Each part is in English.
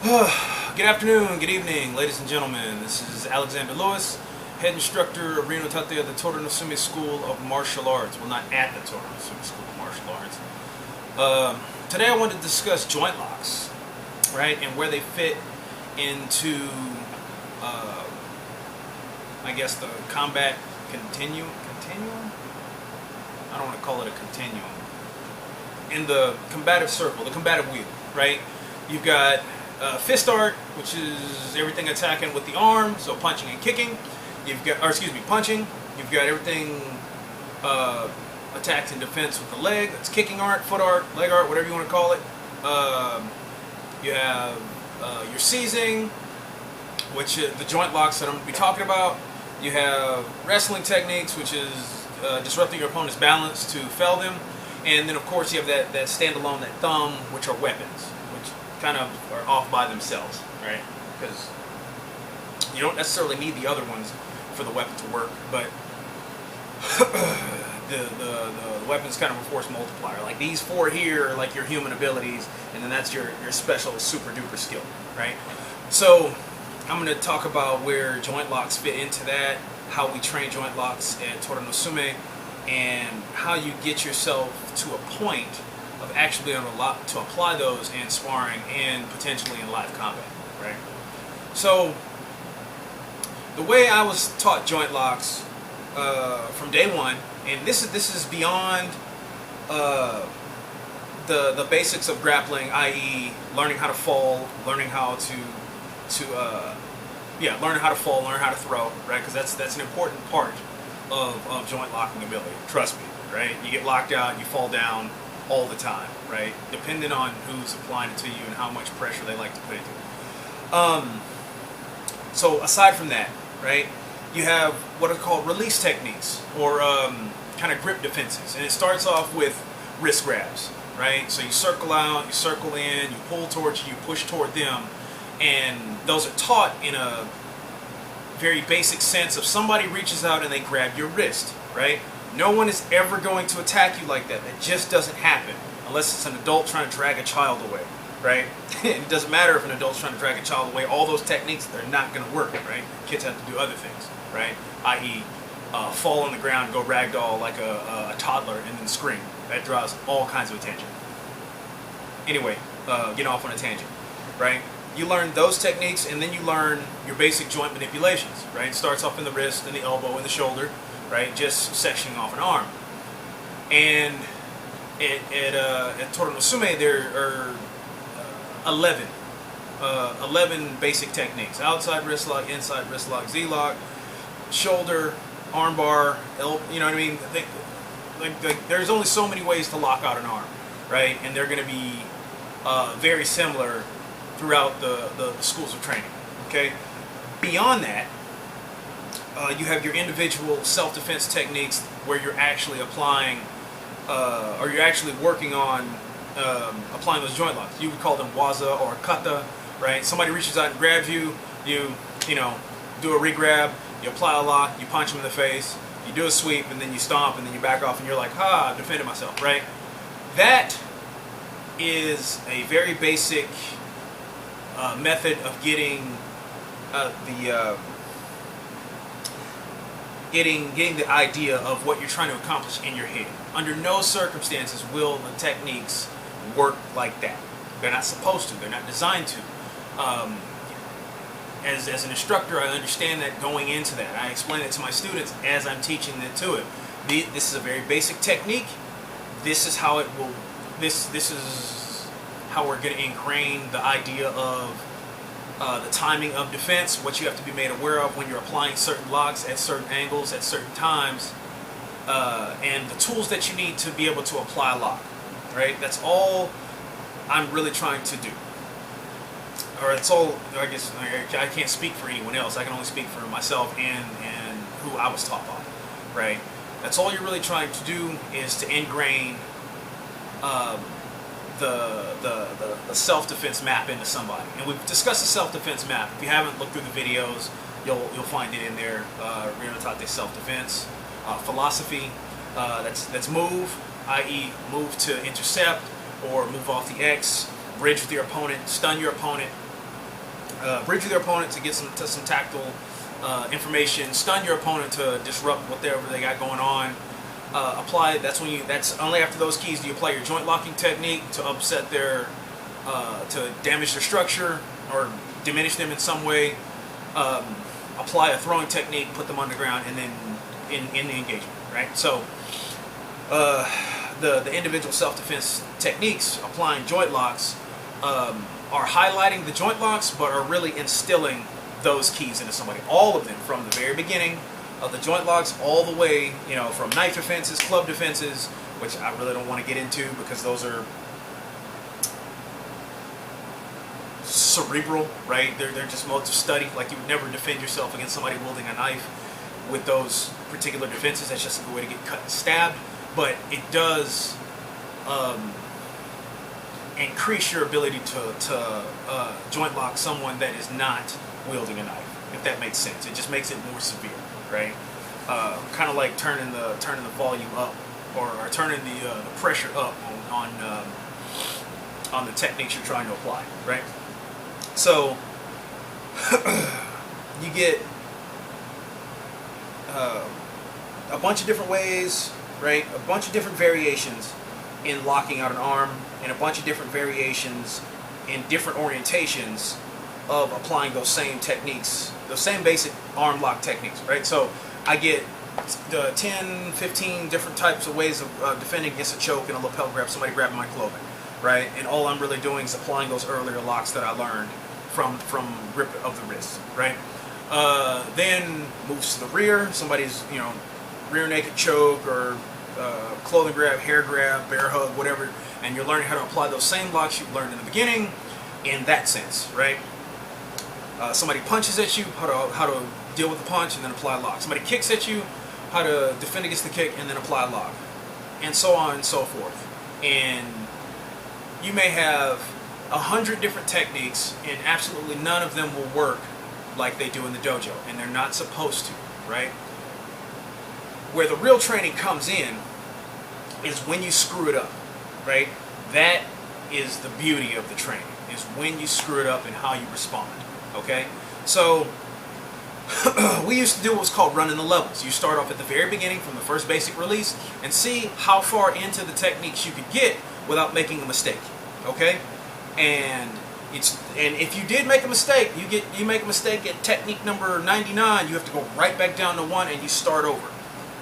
Good afternoon, good evening, ladies and gentlemen. This is Alexander Lewis, head instructor of Reno Tate of the Toru no Sumi School of Martial Arts. Well, not at the Toru no Sumi School of Martial Arts. Today I wanted to discuss joint locks, right, and where they fit into, I guess, the combat continuum? I don't want to call it a continuum. In the combative circle, the combative wheel, right? You've got fist art, which is everything attacking with the arm, so punching and kicking. Punching. You've got everything attacks and defense with the leg. That's kicking art, foot art, leg art, whatever you want to call it. You have your seizing, which is the joint locks that I'm going to be talking about. You have wrestling techniques, which is disrupting your opponent's balance to fell them. And then, of course, you have that standalone, that thumb, which are weapons, which kind of are off by themselves, right? Because you don't necessarily need the other ones for the weapon to work, but the weapon's kind of a force multiplier. Like these four here are like your human abilities, and then that's your special super duper skill, right? So I'm going to talk about where joint locks fit into that, how we train joint locks at Toru no Sume, and how you get yourself to a point of actually being able to apply those in sparring and potentially in live combat, right? So the way I was taught joint locks from day one, and this is beyond the basics of grappling, i.e., learning how to fall, learning how to learn how to fall, learn how to throw, right? Because that's an important part of joint locking ability. Trust me, right? You get locked out, you fall down all the time, right? Depending on who's applying it to you and how much pressure they like to put into it. So aside from that, right, you have what are called release techniques, or kind of grip defenses, and it starts off with wrist grabs, right? So you circle out, you circle in, you pull towards you, push toward them, and those are taught in a very basic sense of somebody reaches out and they grab your wrist, right? No one is ever going to attack you like that. That just doesn't happen unless it's an adult trying to drag a child away, right? It doesn't matter if an adult's trying to drag a child away. All those techniques, they're not going to work, right? Kids have to do other things, right? I.e., fall on the ground, go ragdoll like a toddler, and then scream. That draws all kinds of attention. Anyway, get off on a tangent, right? You learn those techniques, and then you learn your basic joint manipulations, right? It starts off in the wrist, and the elbow, and the shoulder, right? Just sectioning off an arm. And at Toru no Sume, there are 11 basic techniques: outside wrist lock, inside wrist lock, Z-lock, shoulder, arm bar, you know what I mean? There's only so many ways to lock out an arm, right? And they're going to be very similar throughout the schools of training, okay? Beyond that, you have your individual self-defense techniques where you're actually applying, or you're actually working on applying those joint locks. You would call them waza or kata, right? Somebody reaches out and grabs you, you do a re-grab, you apply a lock, you punch them in the face, you do a sweep, and then you stomp, and then you back off, and you're like, ha, I've defended myself, right? That is a very basic method of getting getting the idea of what you're trying to accomplish in your head. Under no circumstances will the techniques work like that. They're not supposed to. They're not designed to. As an instructor, I understand that going into that. I explain it to my students as I'm teaching it to it. This is a very basic technique. This is how it will. This is how we're going to ingrain the idea of the timing of defense, what you have to be made aware of when you're applying certain locks at certain angles at certain times, and the tools that you need to be able to apply a lock, right? That's all I'm really trying to do. Or it's all, I guess, I can't speak for anyone else. I can only speak for myself and who I was taught by, right? That's all you're really trying to do, is to ingrain the self-defense map into somebody. And we've discussed the self-defense map. If you haven't looked through the videos, you'll find it in there. Reno Tate self-defense philosophy. That's move, i.e. move to intercept or move off the X, bridge with your opponent, stun your opponent, bridge with your opponent to get some tactile information, stun your opponent to disrupt whatever they got going on. Apply. That's only after those keys do you apply your joint locking technique to upset their, to damage their structure or diminish them in some way. Apply a throwing technique, put them on the ground, and then in the engagement. Right. So the individual self-defense techniques, applying joint locks, are highlighting the joint locks, but are really instilling those keys into somebody. All of them, from the very beginning of the joint locks all the way, from knife defenses, club defenses, which I really don't want to get into because those are cerebral, right? They're just modes of study. Like, you would never defend yourself against somebody wielding a knife with those particular defenses. That's just a good way to get cut and stabbed. But it does increase your ability to joint lock someone that is not wielding a knife, if that makes sense. It just makes it more severe, right? Kind of like turning the volume up, or turning the pressure up on the techniques you're trying to apply, right? So you get a bunch of different ways, right? A bunch of different variations in locking out an arm, and a bunch of different variations in different orientations of applying those same techniques, those same basic arm lock techniques, right? So I get the 10, 15 different types of ways of defending against a choke and a lapel grab, somebody grabbing my clothing, right? And all I'm really doing is applying those earlier locks that I learned from grip of the wrist, right? Then moves to the rear, somebody's, rear naked choke or clothing grab, hair grab, bear hug, whatever, and you're learning how to apply those same locks you learned in the beginning in that sense, right? Somebody punches at you, how to deal with the punch and then apply a lock. Somebody kicks at you, how to defend against the kick and then apply a lock, and so on and so forth. And you may have 100 different techniques, and absolutely none of them will work like they do in the dojo, and they're not supposed to, right? Where the real training comes in is when you screw it up, right? That is the beauty of the training, is when you screw it up and how you respond, okay? So we used to do what was called running the levels. You start off at the very beginning from the first basic release and see how far into the techniques you could get without making a mistake, okay? And if you did make a mistake, you make a mistake at technique number 99, you have to go right back down to 1 and you start over,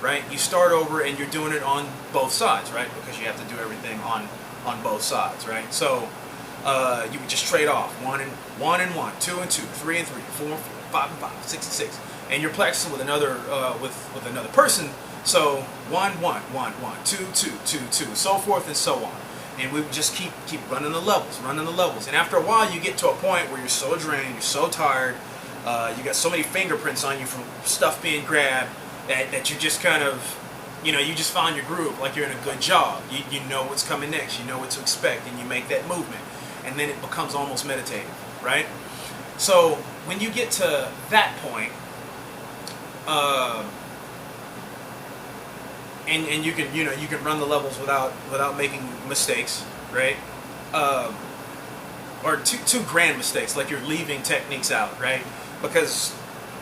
right? You start over and you're doing it on both sides, right? Because you have to do everything on both sides, right? So you would just trade off 1 and 1, 2 and 2, 3 and 3, 4 and 4, 5 and 5, 6 and 6, and you're practicing with another with another person. So 1 1 1 1 2 2 2 2, so forth and so on. And we would just keep running the levels, and after a while you get to a point where you're so drained, you're so tired, you got so many fingerprints on you from stuff being grabbed that you just kind of, you just find your groove, like you're in a good job. You know what's coming next, you know what to expect, and you make that movement, and then it becomes almost meditative, right? So when you get to that point, and you can you can run the levels without making mistakes, right? Or too grand mistakes, like you're leaving techniques out, right? Because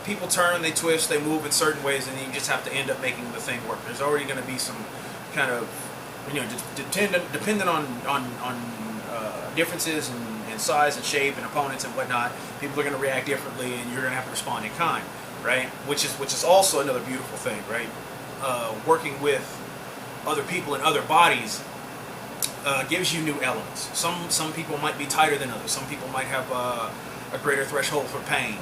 people turn, they twist, they move in certain ways, and you just have to end up making the thing work. There's already going to be some kind of, just dependent on differences in size and shape and opponents and whatnot. People are going to react differently, and you're going to have to respond in kind, right? Which is also another beautiful thing, right? Working with other people and other bodies gives you new elements. Some people might be tighter than others. Some people might have a greater threshold for pain.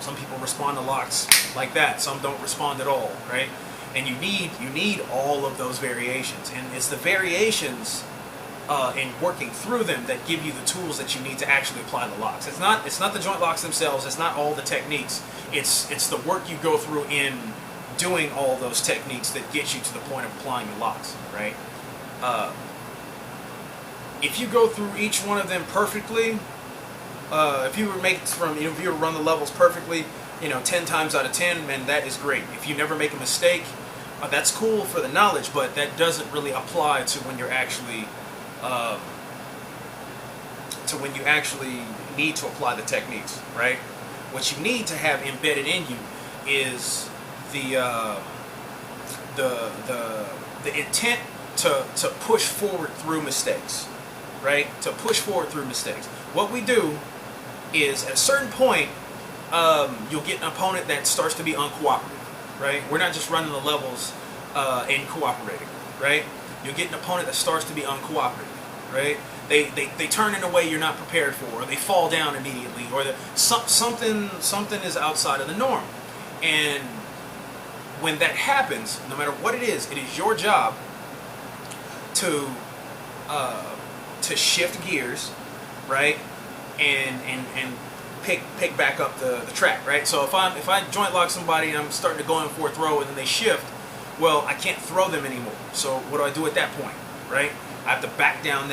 Some people respond to locks like that. Some don't respond at all, right? And you need all of those variations, and it's the variations in working through them that give you the tools that you need to actually apply the locks. It's not the joint locks themselves. It's not all the techniques. It's the work you go through in doing all those techniques that get you to the point of applying the locks, right? If you go through each one of them perfectly, if you were if you were to run the levels perfectly, 10 times out of 10, man, that is great. If you never make a mistake, that's cool for the knowledge, but that doesn't really apply to when you're actually to when you actually need to apply the techniques, right? What you need to have embedded in you is the intent to push forward through mistakes, right? To push forward through mistakes. What we do is, at a certain point, you'll get an opponent that starts to be uncooperative, right? We're not just running the levels and cooperating, right? You'll get an opponent that starts to be uncooperative, right? They turn in a way you're not prepared for, or they fall down immediately, or something is outside of the norm. And when that happens, no matter what it is your job to shift gears, right, and pick back up the track, right? So if I joint lock somebody and I'm starting to go in for a throw and then they shift, well, I can't throw them anymore. So what do I do at that point, right? I have to back down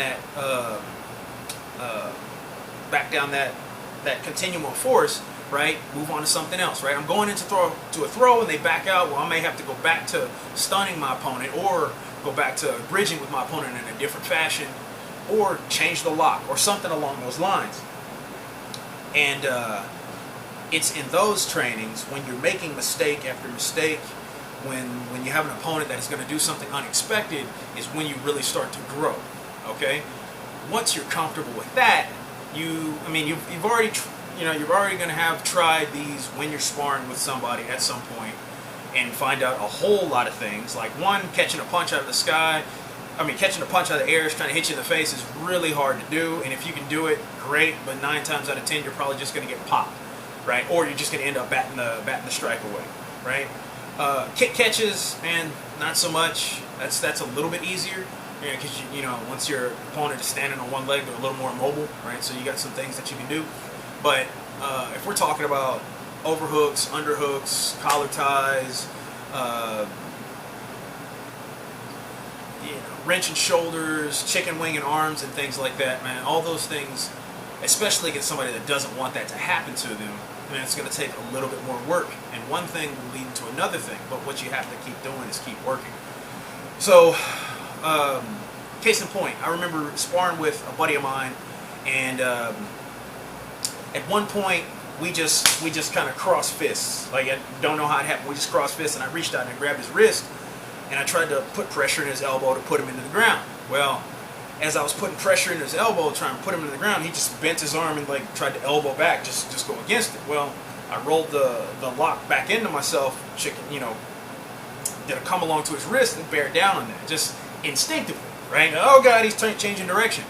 that continuum of force, right? Move on to something else, right? I'm going into a throw and they back out. Well, I may have to go back to stunning my opponent, or go back to bridging with my opponent in a different fashion, or change the lock, or something along those lines. And it's in those trainings, when you're making mistake after mistake, when you have an opponent that is going to do something unexpected, is when you really start to grow. Okay, once you're comfortable with that, you're already going to have tried these when you're sparring with somebody at some point, and find out a whole lot of things. Like, one, catching a punch out of the sky. Catching a punch out of the air is trying to hit you in the face is really hard to do, and if you can do it, great. But 9 times out of 10, you're probably just going to get popped, right? Or you're just going to end up batting the strike away, right? Kick catches, man, not so much. That's a little bit easier, because once your opponent is standing on one leg, they're a little more mobile, right? So you got some things that you can do. But if we're talking about overhooks, underhooks, collar ties, wrenching shoulders, chicken wing and arms, and things like that, man, all those things, especially against somebody that doesn't want that to happen to them, man, it's going to take a little bit more work. And one thing will lead to another thing, but what you have to keep doing is keep working. So, case in point, I remember sparring with a buddy of mine, and at one point, we just kind of crossed fists. Like, I don't know how it happened. We just crossed fists, and I reached out and I grabbed his wrist, and I tried to put pressure in his elbow to put him into the ground. Well, as I was putting pressure in his elbow, trying to put him into the ground, he just bent his arm and tried to elbow back, just go against it. Well, I rolled the lock back into myself, did a come along to his wrist and bear down on that, just instinctively, right? Oh God, he's changing direction.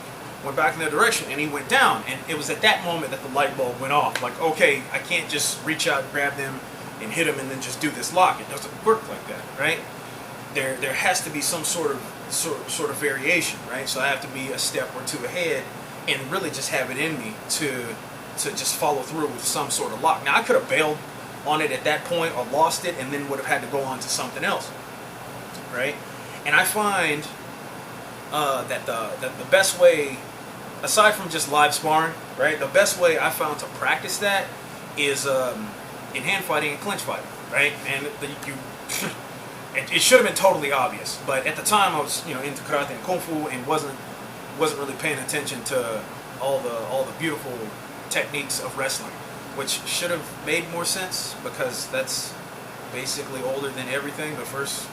Went back in that direction, and he went down. And it was at that moment that the light bulb went off. Like, okay, I can't just reach out, grab them, and hit them, and then just do this lock. It doesn't work like that, right? There has to be some sort of variation, right? So I have to be a step or two ahead, and really just have it in me to just follow through with some sort of lock. Now, I could have bailed on it at that point, or lost it, and then would have had to go on to something else, right? And I find that the best way, aside from just live sparring, right, the best way I found to practice that is in hand fighting and clinch fighting, right? And it should have been totally obvious, but at the time I was into karate and kung fu, and wasn't really paying attention to all the beautiful techniques of wrestling, which should have made more sense, because that's basically older than everything. The first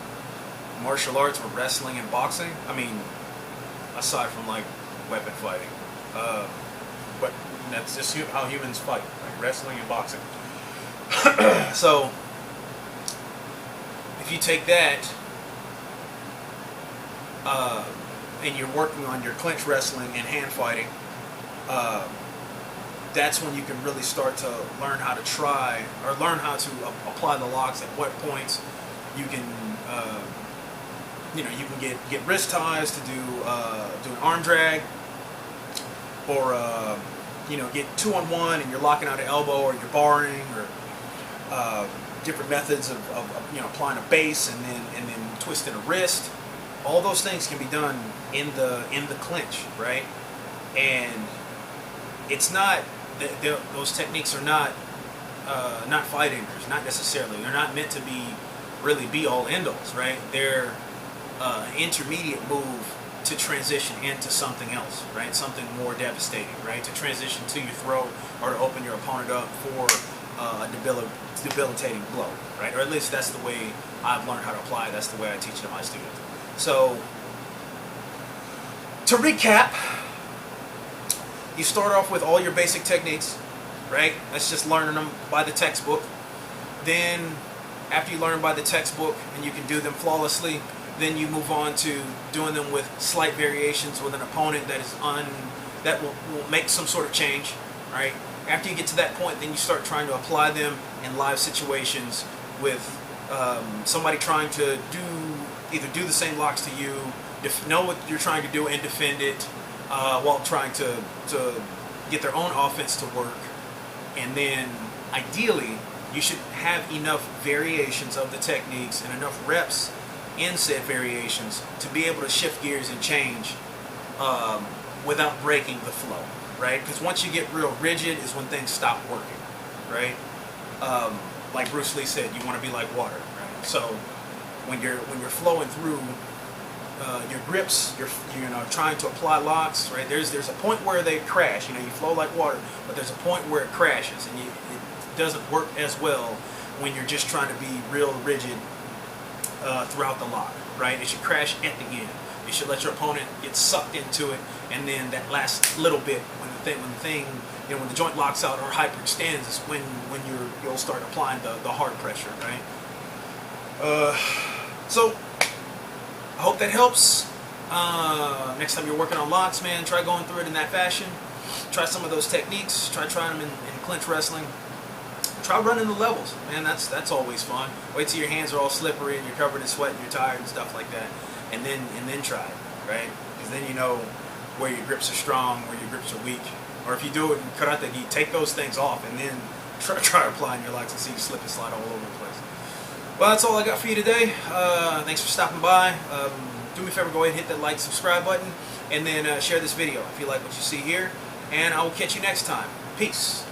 martial arts were wrestling and boxing. Aside from like weapon fighting, but that's just how humans fight, like wrestling and boxing. So if you take that and you're working on your clinch wrestling and hand fighting, that's when you can really start to learn how to apply the locks. At what points you can you can get wrist ties to do an arm drag, or get 2-on-1 and you're locking out an elbow, or you're barring, or different methods of applying a base and then twisting a wrist. All those things can be done in the clinch, right? And it's not those techniques are not fight enders, not necessarily. They're not meant to be all end alls, right? They're an intermediate move to transition into something else, right? Something more devastating, right? To transition to your throat or to open your opponent up for a debilitating blow, right? Or at least that's the way I've learned how to apply. That's the way I teach it to my students. So, to recap, you start off with all your basic techniques, right? That's just learning them by the textbook. Then, after you learn by the textbook and you can do them flawlessly, then you move on to doing them with slight variations with an opponent that will make some sort of change, right? After you get to that point, then you start trying to apply them in live situations with somebody trying to either do the same locks to you, know what you're trying to do and defend it, while trying to get their own offense to work. And then ideally you should have enough variations of the techniques and enough reps in said variations to be able to shift gears and change without breaking the flow, right? Because once you get real rigid is when things stop working, right? Like Bruce Lee said, you want to be like water, right? So when you're flowing through your grips, you're trying to apply locks, right? There's a point where they crash. You flow like water, but there's a point where it crashes, and it doesn't work as well when you're just trying to be real rigid throughout the lock, right? It should crash at the end. You should let your opponent get sucked into it, and then that last little bit, when the joint locks out or hyperextends, is when you'll start applying the hard pressure, right? So I hope that helps. Next time you're working on locks, man, try going through it in that fashion. Try some of those techniques. Try trying them in clinch wrestling. Try running the levels, man. That's always fun. Wait till your hands are all slippery and you're covered in sweat and you're tired and stuff like that, and then try it, right? Because then you know where your grips are strong, where your grips are weak. Or if you do it in karate, you take those things off and then try applying your locks and see you slip and slide all over the place. Well, that's all I got for you today. Thanks for stopping by. Do me a favor, go ahead and hit that like, subscribe button, and then share this video if you like what you see here. And I will catch you next time. Peace.